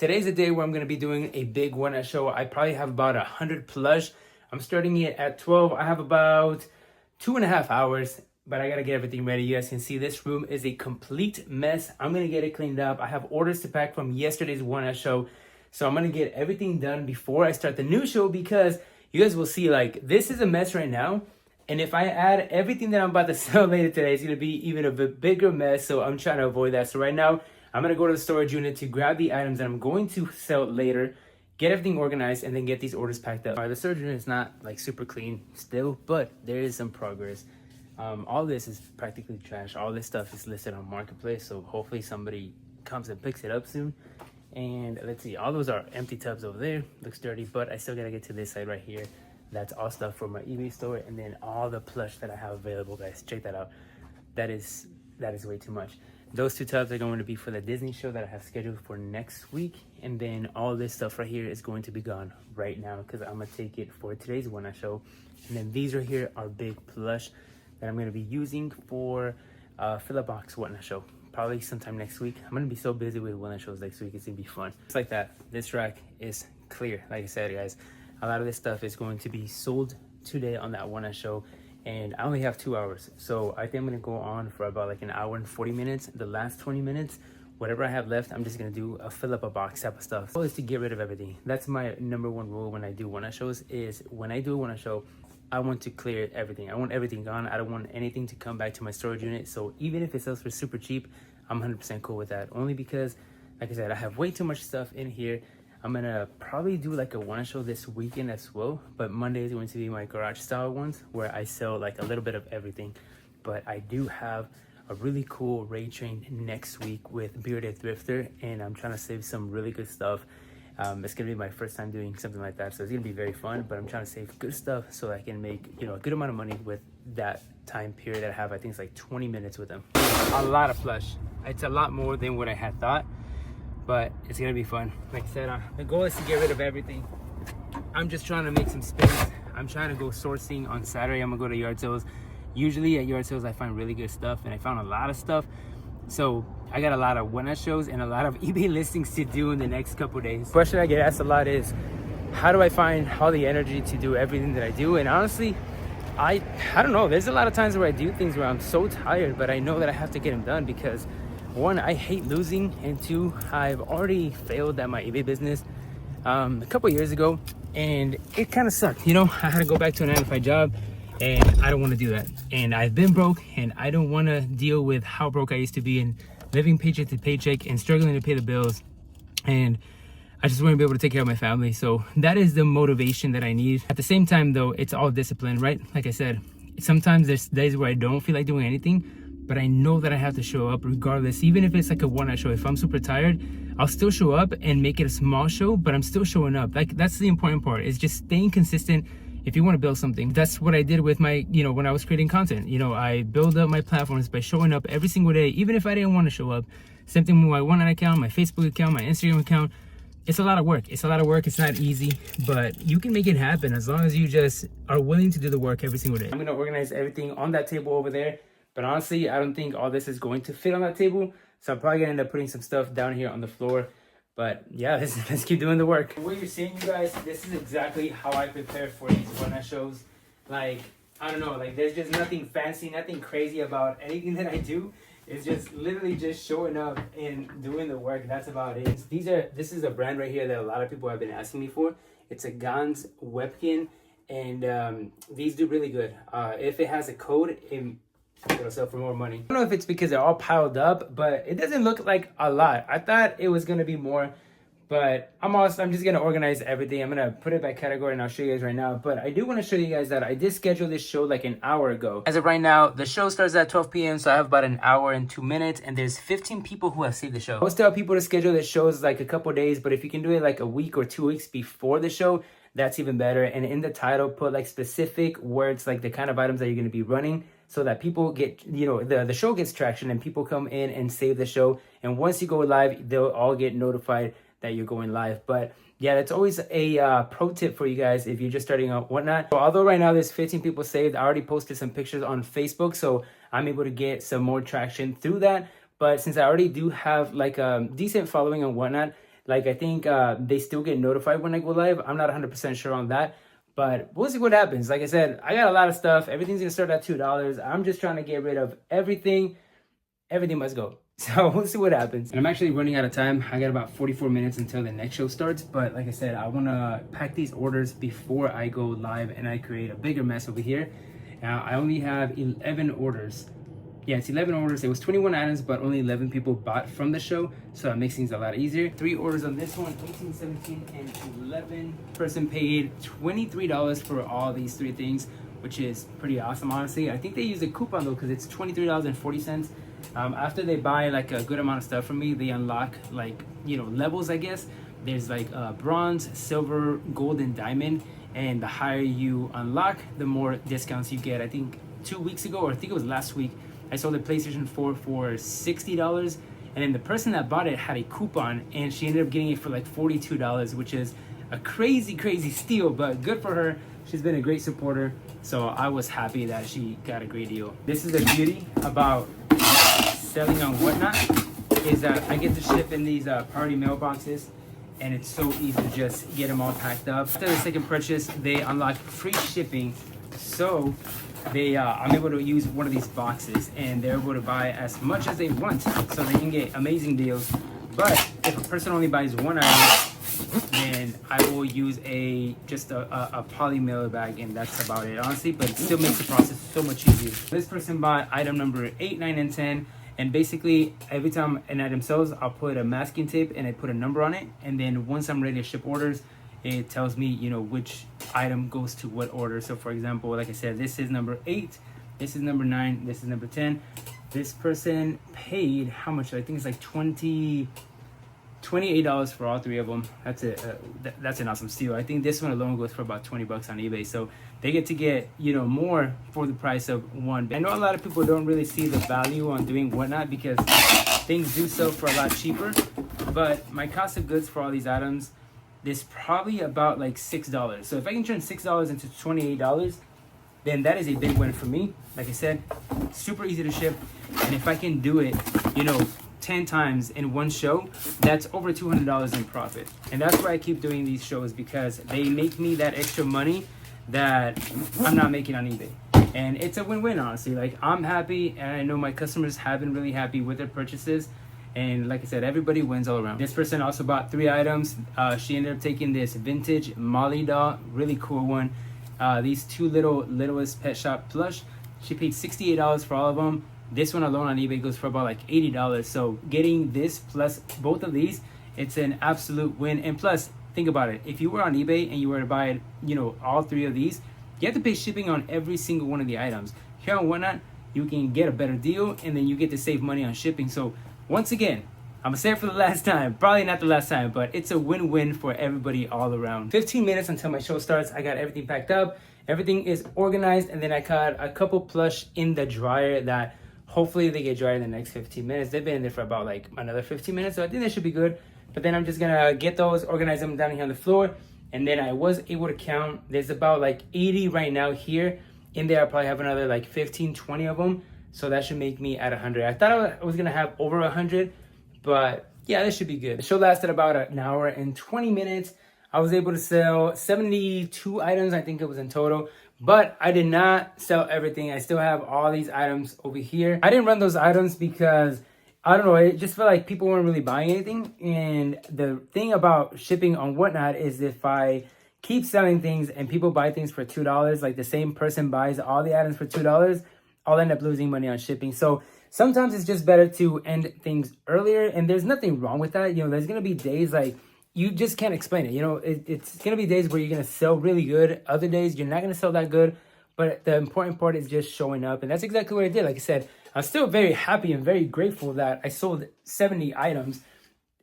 Today's the day where I'm going to be doing a big one-night show. I probably have about 100 plush. I'm starting it at 12. I have about 2.5 hours, but I got to get everything ready. You guys can see this room is a complete mess. I'm going to get it cleaned up. I have orders to pack from yesterday's one-night show. So I'm going to get everything done before I start the new show, because you guys will see, like, this is a mess right now. And if I add everything that I'm about to sell later today, it's going to be even a bit bigger mess. So I'm trying to avoid that. So right now, I'm going to go to the storage unit to grab the items that I'm going to sell later, get everything organized, and then get these orders packed up. All right, the storage unit is not like super clean still, but there is some progress. All this is practically trash. All this stuff is listed on Marketplace. So hopefully somebody comes and picks it up soon. And let's see, all those are empty tubs over there. Looks dirty, but I still got to get to this side right here. That's all stuff from my eBay store, and then all the plush that I have available, guys. Check that out. That is way too much. Those 2 tubs are going to be for the Disney show that I have scheduled for next week, and then all this stuff right here is going to be gone right now because I'm gonna take it for today's one-night show. And then these right here are big plush that I'm gonna be using for fill-up box one-night show. Probably sometime next week. I'm gonna be so busy with one-night shows next week. It's gonna be fun. Just like that, this rack is clear. Like I said, guys, a lot of this stuff is going to be sold today on that one-night show, and I only have 2 hours. So I think I'm gonna go on for about like an hour and 40 minutes. The last 20 minutes, whatever I have left, I'm just gonna do a fill up a box type of stuff. The goal is to get rid of everything. That's my #1 rule when I do one-night shows, is when I do a one-night show, I want to clear everything. I want everything gone. I don't want anything to come back to my storage unit. So even if it sells for super cheap, I'm 100% cool with that. Only because, like I said, I have way too much stuff in here. I'm gonna probably do like a one-night show this weekend as well, but Monday is going to be my garage style ones where I sell like a little bit of everything. But I do have a really cool raid train next week with Bearded Thrifter, and I'm trying to save some really good stuff. It's gonna be my first time doing something like that, so it's gonna be very fun. But I'm trying to save good stuff so I can make, you know, a good amount of money with that time period that I have. I think it's like 20 minutes with them. A lot of plush. It's a lot more than what I had thought, but it's gonna be fun. Like I said, the goal is to get rid of everything. I'm just trying to make some space. I'm trying to go sourcing on Saturday. I'm gonna go to yard sales. Usually at yard sales I find really good stuff, and I found a lot of stuff. So I got a lot of one-night shows and a lot of eBay listings to do in the next couple days. The question I get asked a lot is, how do I find all the energy to do everything that I do? And honestly, I don't know. There's a lot of times where I do things where I'm so tired, but I know that I have to get them done because, 1, I hate losing, and 2, I've already failed at my eBay business a couple years ago, and it kind of sucked. You know, I had to go back to a 9-to-5 job, and I don't want to do that. And I've been broke, and I don't want to deal with how broke I used to be and living paycheck to paycheck and struggling to pay the bills. And I just want to be able to take care of my family. So that is the motivation that I need. At the same time, though, it's all discipline, right? Like I said, sometimes there's days where I don't feel like doing anything, but I know that I have to show up regardless. Even if it's like a one-night show, if I'm super tired, I'll still show up and make it a small show, but I'm still showing up. Like, that's the important part, is just staying consistent. If you want to build something, that's what I did with my, you know, when I was creating content. You know, I build up my platforms by showing up every single day, even if I didn't want to show up. Same thing with my one-night account, my Facebook account, my Instagram account. It's a lot of work. It's a lot of work. It's not easy, but you can make it happen as long as you just are willing to do the work every single day. I'm going to organize everything on that table over there, but honestly, I don't think all this is going to fit on that table. So I'm probably going to end up putting some stuff down here on the floor. But yeah, let's keep doing the work. What you're seeing, you guys, this is exactly how I prepare for these one-night shows. Like, I don't know, like there's just nothing fancy, nothing crazy about anything that I do. It's just literally just showing up and doing the work. That's about it. This is a brand right here that a lot of people have been asking me for. It's a Gans Webkin, and these do really good. If it has a code, it'll sell for more money. I don't know if it's because they're all piled up, but it doesn't look like a lot. I thought it was gonna be more, but I'm just gonna organize everything. I'm gonna put it by category, and I'll show you guys right now. But I do want to show you guys that I did schedule this show like an hour ago. As of right now, the show starts at 12 p.m. so I have about an hour and 2 minutes, and there's 15 people who have saved the show. I always tell people to schedule the shows like a couple days, but if you can do it like a week or 2 weeks before the show, that's even better. And in the title, put like specific words, like the kind of items that you're gonna be running, so that people get, you know, the show gets traction and people come in and save the show. And once you go live, they'll all get notified that you're going live. But yeah, that's always a pro tip for you guys if you're just starting out, whatnot. So although right now there's 15 people saved, I already posted some pictures on Facebook, so I'm able to get some more traction through that. But since I already do have like a decent following and whatnot, Like, I think they still get notified when I go live. I'm not 100% sure on that, but we'll see what happens. Like I said, I got a lot of stuff. Everything's gonna start at $2. I'm just trying to get rid of everything. Everything must go. So we'll see what happens. And I'm actually running out of time. I got about 44 minutes until the next show starts. But like I said, I want to pack these orders before I go live and I create a bigger mess over here. Now, I only have 11 orders. Yeah, it's 11 orders. It was 21 items, but only 11 people bought from the show. So that makes things a lot easier. 3 orders on this one, 18, 17, and 11. Person paid $23 for all these 3 things, which is pretty awesome, honestly. I think they use a coupon though, because it's $23.40. After they buy like a good amount of stuff from me, they unlock like, you know, levels, I guess. There's like bronze, silver, gold, and diamond. And the higher you unlock, the more discounts you get. I think 2 weeks ago, or I think it was last week, I sold a PlayStation 4 for $60. And then the person that bought it had a coupon and she ended up getting it for like $42, which is a crazy, crazy steal, but good for her. She's been a great supporter. So I was happy that she got a great deal. This is the beauty about selling on Whatnot, is that I get to ship in these priority mailboxes, and it's so easy to just get them all packed up. After the second purchase, they unlock free shipping, so I'm able to use one of these boxes, and they're able to buy as much as they want, so they can get amazing deals. But if a person only buys one item, then I will use just a poly mailer bag, and that's about it, honestly. But it still makes the process so much easier. This person bought item number 8, 9, and 10. And basically, every time an item sells, I'll put a masking tape and I put a number on it. And then once I'm ready to ship orders, it tells me, you know, which item goes to what order. So for example, like I said, this is number 8, this is number 9, this is number 10. This person paid how much? I think it's like $28 for all 3 of them. That's that's an awesome steal. I think this one alone goes for about $20 on eBay. So they get to get, you know, more for the price of one. I know a lot of people don't really see the value on doing Whatnot because things do sell for a lot cheaper, but my cost of goods for all these items is probably about like $6. So if I can turn $6 into $28, then that is a big win for me. Like I said, super easy to ship, and if I can do it, you know, 10 times in one show, that's over $200 in profit. And that's why I keep doing these shows, because they make me that extra money that I'm not making on eBay. And it's a win-win, honestly. Like, I'm happy, and I know my customers have been really happy with their purchases. And like I said, everybody wins all around. This person also bought 3 items. She ended up taking this vintage Molly doll, really cool one. These 2 Littlest Pet Shop plush. She paid $68 for all of them. This one alone on eBay goes for about like $80. So getting this plus both of these, it's an absolute win. And plus, think about it. If you were on eBay and you were to buy, you know, all 3 of these, you have to pay shipping on every single one of the items. Here on Whatnot, you can get a better deal, and then you get to save money on shipping. So once again, I'm gonna say it for the last time, probably not the last time, but it's a win-win for everybody all around. 15 minutes until my show starts. I got everything packed up. Everything is organized, and then I got a couple plush in the dryer that hopefully they get dried in the next 15 minutes. They've been in there for about like another 15 minutes, so I think they should be good. But then I'm just gonna get those, organize them down here on the floor, and then I was able to count. There's about like 80 right now here. In there, I probably have another like 15, 20 of them. So that should make me at 100. I thought I was gonna have over 100, but yeah, this should be good. The show lasted about an hour and 20 minutes. I was able to sell 72 items, I think it was in total, but I did not sell everything. I still have all these items over here. I didn't run those items because, I don't know, it just felt like people weren't really buying anything. And the thing about shipping on Whatnot is if I keep selling things and people buy things for $2, like the same person buys all the items for $2, I'll end up losing money on shipping. So sometimes it's just better to end things earlier, and there's nothing wrong with that. You know, there's gonna be days like you just can't explain it. You know, it's gonna be days where you're gonna sell really good. Other days you're not gonna sell that good. But the important part is just showing up, and that's exactly what I did. Like I said, I'm still very happy and very grateful that I sold 70 items,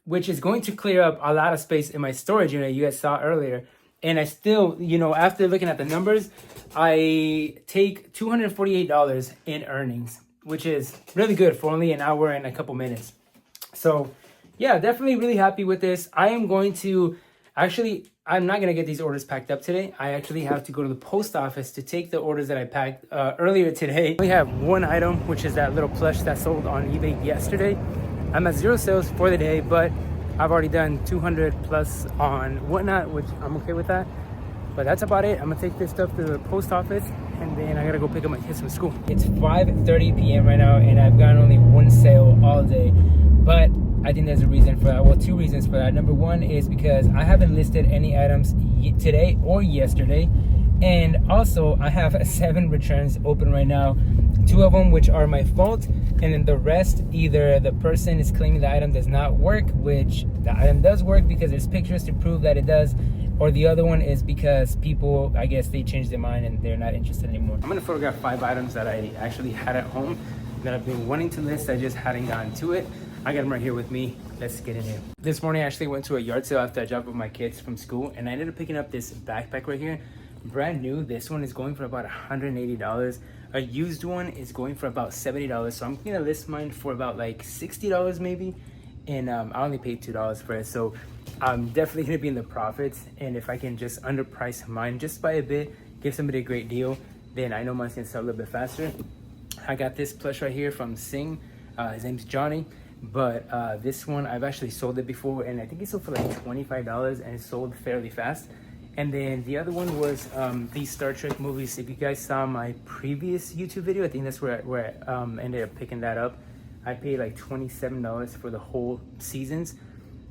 which is going to clear up a lot of space in my storage unit you guys saw earlier. And I still, you know, after looking at the numbers, I take $248 in earnings, which is really good for only an hour and a couple minutes. So yeah, definitely really happy with this. I am going to, actually, I'm not going to get these orders packed up today. I actually have to go to the post office to take the orders that I packed earlier today. We have one item, which is that little plush that sold on eBay yesterday. I'm at 0 sales for the day, but I've already done 200 plus on Whatnot, which I'm okay with that. But that's about it. I'm gonna take this stuff to the post office, and then I gotta go pick up my kids from school. It's 5:30 p.m. right now, and I've gotten only one sale all day. But I think there's a reason for that. Well, two reasons for that. Number one is because I haven't listed any items today or yesterday. And also, I have 7 returns open right now. 2 of them which are my fault, and then the rest, either the person is claiming the item does not work, which the item does work because there's pictures to prove that it does, or the other one is because people, I guess, they changed their mind and they're not interested anymore. I'm gonna photograph 5 items that I actually had at home that I've been wanting to list. I just hadn't gotten to it. I got them right here with me. Let's get in here. This morning I actually went to a yard sale after I dropped off my kids from school, and I ended up picking up this backpack right here. Brand new. This one is going for about $180. A used one is going for about $70. So I'm gonna list mine for about like $60 maybe, and I only paid $2 for it. So I'm definitely gonna be in the profits, and if I can just underprice mine just by a bit, give somebody a great deal, then I know mine's gonna sell a little bit faster. I got this plush right here from Sing. His name's Johnny. But this one, I've actually sold it before, and I think it sold for like $25, and it sold fairly fast. And then the other one was these Star Trek movies. If you guys saw my previous YouTube video, I think that's where I ended up picking that up. I paid like $27 for the whole seasons,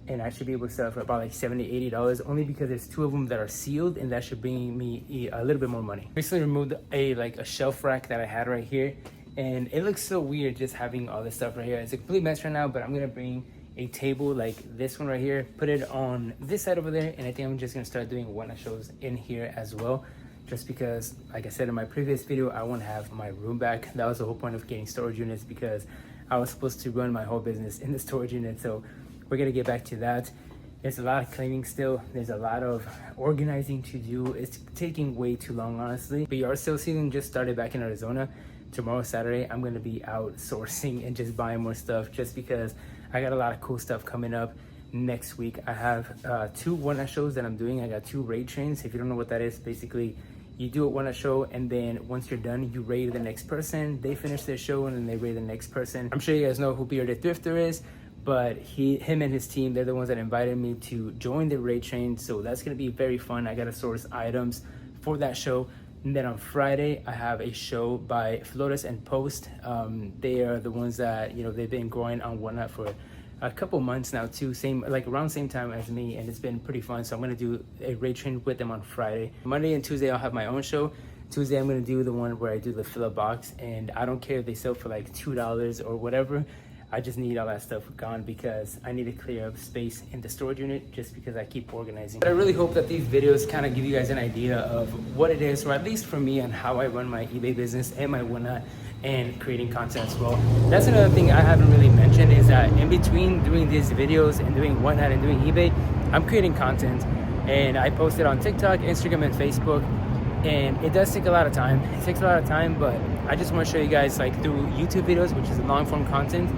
and I should be able to sell it for about like $70, $80, only because there's 2 of them that are sealed, and that should bring me a little bit more money. Recently removed a shelf rack that I had right here, and it looks so weird just having all this stuff right here. It's a complete mess right now, but I'm gonna bring a table like this one right here, put it on this side over there, and I think I'm just gonna start doing Whatnot shows in here as well, just because, like I said in my previous video, I want to have my room back. That was the whole point of getting storage units, because I was supposed to run my whole business in the storage unit. So we're gonna get back to that. There's a lot of cleaning still. There's a lot of organizing to do. It's taking way too long, honestly. But yard sale season just started back in Arizona. Tomorrow, Saturday, I'm gonna be out sourcing and just buying more stuff, just because I got a lot of cool stuff coming up next week. I have 2 Whatnot shows that I'm doing. I got 2 raid trains. If you don't know what that is, basically you do a Whatnot show, and then once you're done, you raid the next person. They finish their show, and then they raid the next person. I'm sure you guys know who Bearded Thrifter is, but him and his team, they're the ones that invited me to join the raid train. So that's gonna be very fun. I gotta source items for that show. And then on Friday, I have a show by Flores and Post. They are the ones that, you know, they've been growing on Whatnot for a couple months now too, around same time as me, and it's been pretty fun. So I'm gonna do a raid train with them on Friday. Monday and Tuesday, I'll have my own show. Tuesday, I'm gonna do the one where I do the fill-up box, and I don't care if they sell for like $2 or whatever. I just need all that stuff gone, because I need to clear up space in the storage unit, just because I keep organizing. But I really hope that these videos kind of give you guys an idea of what it is, or at least for me, on how I run my eBay business and my Whatnot, and creating content as well. That's another thing I haven't really mentioned, is that in between doing these videos and doing Whatnot and doing eBay, I'm creating content, and I post it on TikTok, Instagram, and Facebook. And it does take a lot of time. It takes a lot of time, but I just want to show you guys, like, through YouTube videos, which is long form content,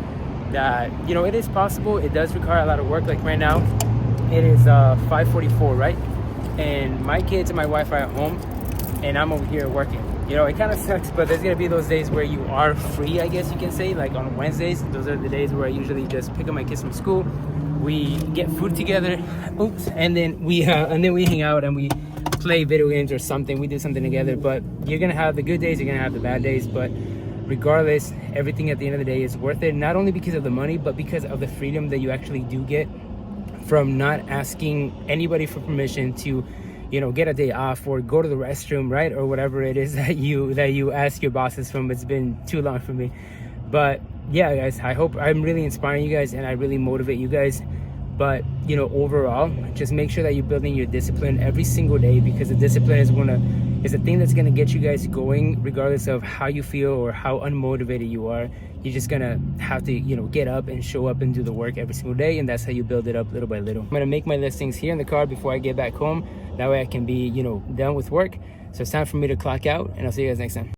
that, you know, it is possible. It does require a lot of work. Like right now, it is 5:44, right? And my kids and my wife are at home, and I'm over here working. You know, it kind of sucks, but there's gonna be those days where you are free, I guess you can say. Like on Wednesdays, those are the days where I usually just pick up my kids from school. We get food together, and then we hang out and we play video games or something. We do something together. But you're gonna have the good days, you're gonna have the bad days, but regardless, everything at the end of the day is worth it, not only because of the money, but because of the freedom that you actually do get from not asking anybody for permission to, you know, get a day off or go to the restroom, right? Or whatever it is that you ask your bosses from. It's been too long for me. But yeah, guys, I hope I'm really inspiring you guys, and I really motivate you guys. But, you know, overall, just make sure that you're building your discipline every single day, because the discipline is the thing that's going to get you guys going, regardless of how you feel or how unmotivated you are. You're just going to have to, you know, get up and show up and do the work every single day, and that's how you build it up little by little. I'm going to make my listings here in the car before I get back home. That way I can be, you know, done with work. So it's time for me to clock out, and I'll see you guys next time.